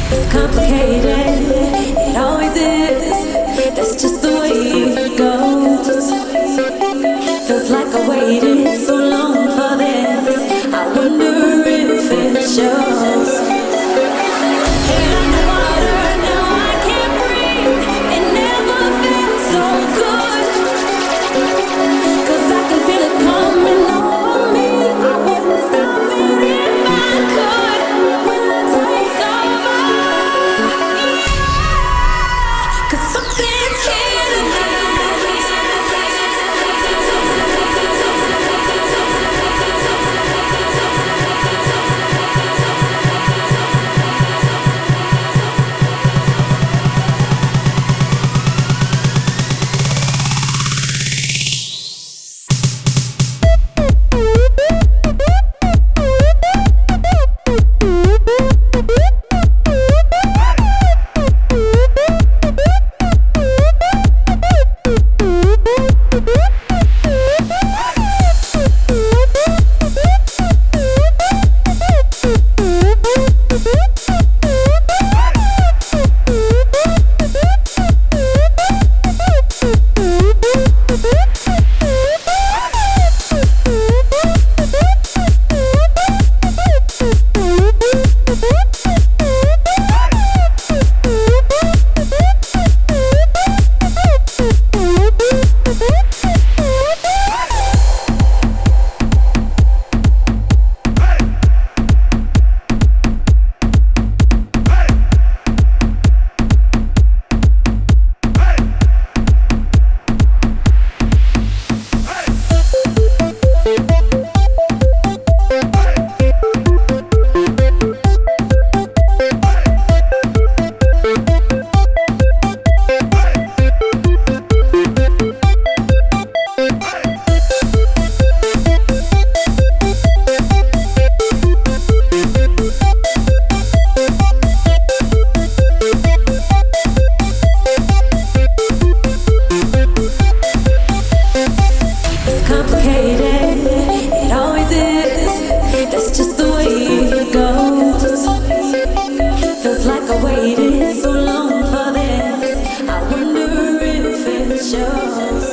It's complicated, it always is. That's just the way it goes. Feels like I waited so long for this. I wonder if it shows. Hey, like the water, now I can't breathe. It never felt so good. 'Cause I can feel it coming over me. I wouldn't stop it if I could. When the time's over, yeah. 'Cause something's here tonight. It always is. That's just the way it goes. Feels like I waited so long for this. I wonder if it shows.